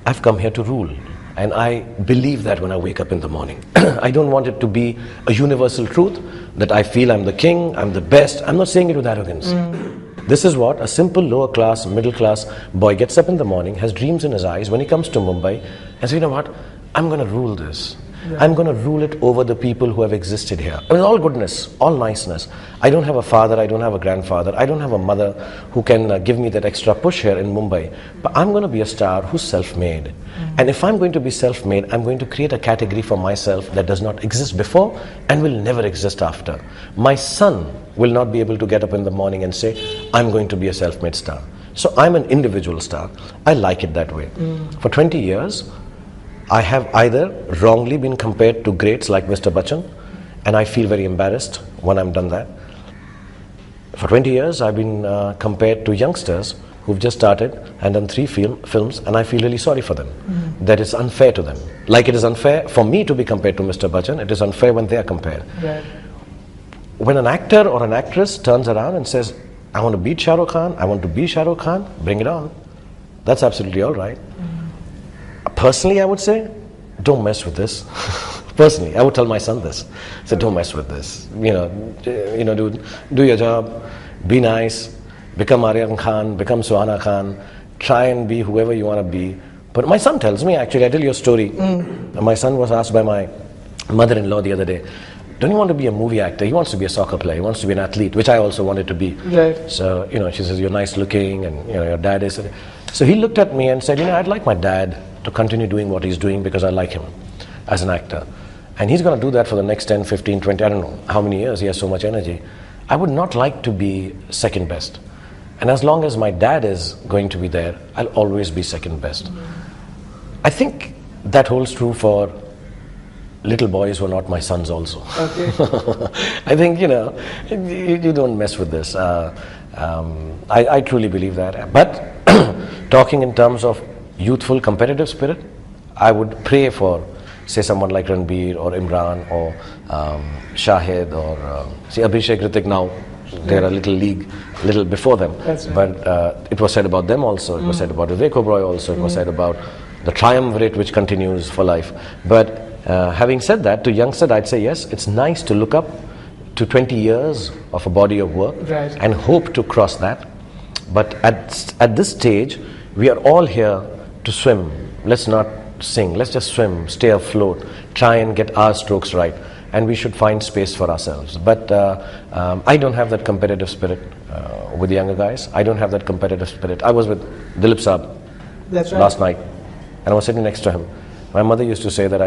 I've come here to rule. And I believe that when I wake up in the morning. I don't want it to be a universal truth that I feel I'm the king, I'm the best. I'm not saying it with arrogance. This is what a simple lower class, middle class boy gets up in the morning, has dreams in his eyes when he comes to Mumbai and says, you know what, I'm going to rule this. I'm going to rule it over the people who have existed here. I mean, all goodness, all niceness. I don't have a father, I don't have a grandfather, I don't have a mother who can give me that extra push here in Mumbai. But I'm going to be a star who's self-made. And if I'm going to be self-made, I'm going to create a category for myself that does not exist before and will never exist after. My son will not be able to get up in the morning and say, I'm going to be a self-made star. So I'm an individual star. I like it that way. For 20 years, I have either wrongly been compared to greats like Mr. Bachchan, and I feel very embarrassed when I'm done that. For 20 years, I've been compared to youngsters who've just started and done 3 films, and I feel really sorry for them. That it's unfair to them. Like it is unfair for me to be compared to Mr. Bachchan, it is unfair when they are compared. Right. When an actor or an actress turns around and says, I want to beat SHARUKH Khan, I want to be SHARUKH Khan, bring it on. That's absolutely all right. Personally, I would say, don't mess with this. Personally, I would tell my son this. Say, don't mess with this. Dude, do your job, be nice, become Aryan Khan, become Suhana Khan, try and be whoever you want to be. But my son tells me, actually, I tell you a story. My son was asked by my mother-in-law the other day, don't you want to be a movie actor? He wants to be a soccer player, he wants to be an athlete, which I also wanted to be. Right. So, she says, you're nice looking, and your dad is. So he looked at me and said, I'd like my dad to continue doing what he's doing because I like him as an actor. And he's going to do that for the next 10, 15, 20, I don't know how many years. He has so much energy. I would not like to be second best. And as long as my dad is going to be there, I'll always be second best. I think that holds true for little boys who are not my sons also. Okay. I think, you don't mess with this. I truly believe that. But talking in terms of youthful competitive spirit, I would pray for, say, someone like Ranbir or Imran or Shahid or see Abhishek, Hrithik now. They're a little before them. That's right. But it was said about them also. It was said about Vivek Oberoi also. It was said about the triumvirate which continues for life. But having said that, to youngsters, I'd say yes, it's nice to look up to 20 years of a body of work and hope to cross that. But at this stage, we are all here to swim. Let's not sing. Let's just swim, stay afloat, try and get our strokes right. And we should find space for ourselves. But I don't have that competitive spirit with the younger guys. I don't have that competitive spirit. I was with Dilip Saab That's right. last night, and I was sitting next to him. My mother used to say that